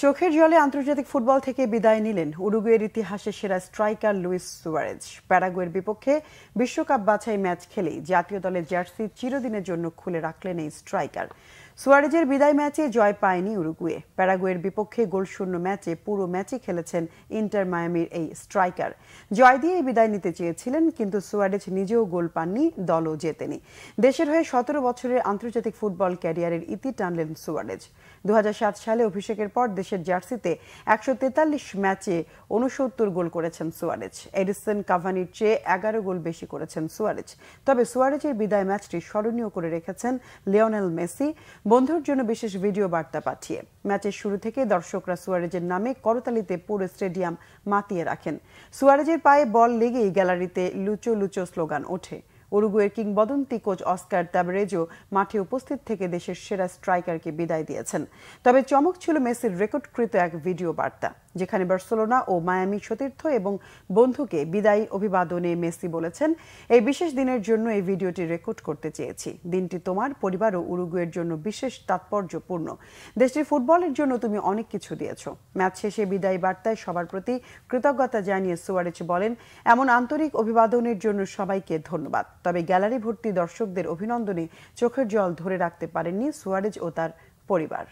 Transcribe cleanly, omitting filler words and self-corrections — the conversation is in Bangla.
চোখের জলে আন্তর্জাতিক ফুটবল থেকে বিদায় নিলেন উরুগুয়ের ইতিহাসে সেরা স্ট্রাইকার লুইস সুয়ারেজ। প্যারাগুয়ের বিপক্ষে বিশ্বকাপ বাছাই ম্যাচ খেলেই জাতীয় দলের জার্সি চিরদিনের জন্য খুলে রাখলেন এই স্ট্রাইকার। সুয়ারেজের বিদায় ম্যাচে জয় পায়নি উরুগুয়ে। প্যারাগুয়ের বিপক্ষে গোলশূন্য ম্যাচে পুরো ম্যাচই খেলেছেন ইন্টার মায়ামির এই স্ট্রাইকার। জয় দিয়ে বিদায় নিতে চেয়েছিলেন, কিন্তু সুয়ারেজ নিজেও গোল পাননি, দলও জেতেনি। দেশের হয়ে 17 বছরের আন্তর্জাতিক ফুটবল ক্যারিয়ারের ইতি টানলেন সুয়ারেজ। 2007 সালে অভিষেকের পর দেশের জার্সিতে 143 ম্যাচে 69 গোল করেছেন সুয়ারেজ। এডিসন কাভানির চেয়ে 11 গোল বেশি করেছেন সুয়ারেজ। তবে সুয়ারেজের বিদায় ম্যাচটি স্মরণীয় করে রেখেছেন লিওনেল মেসি, বন্ধুর জন্য বিশেষ ভিডিও বার্তা পাঠিয়ে। ম্যাচের শুরু থেকে দর্শকরা সুয়ারেজের নামে করতালিতে পুরো স্টেডিয়াম মাতিয়ে রাখেন। সুয়ারেজের পায়ে বল লেগেই গ্যালারিতে লুচো লুচো স্লোগান ওঠে। উরুগুয়ের কিংবদন্তি কোচ অস্কার তাবারেজো মাঠে উপস্থিত থেকে দেশের সেরা স্ট্রাইকারকে বিদায় দিয়েছেন। তবে চমক ছিল মেসির রেকর্ডকৃত এক ভিডিও বার্তা, যেখানে বার্সেলোনা ও মায়ামি সতীর্থ এবং বন্ধুকে বিদায়ী অভিবাদনে মেসি বলেছেন, এই বিশেষ দিনের জন্য এই ভিডিওটি রেকর্ড করতে চেয়েছি। দিনটি তোমার পরিবার ও উরুগুয়ের জন্য বিশেষ তাৎপর্যপূর্ণ। দেশটির ফুটবলের জন্য তুমি অনেক কিছু দিয়েছো। ম্যাচ শেষে বিদায়ী বার্তায় সবার প্রতি কৃতজ্ঞতা জানিয়ে সুয়ারেজ বলেন, এমন আন্তরিক অভিবাদনের জন্য সবাইকে ধন্যবাদ। তবে গ্যালারি ভর্তি দর্শকদের অভিনন্দনে চোখের জল ধরে রাখতে পারেননি সুয়ারেজ ও তার পরিবার।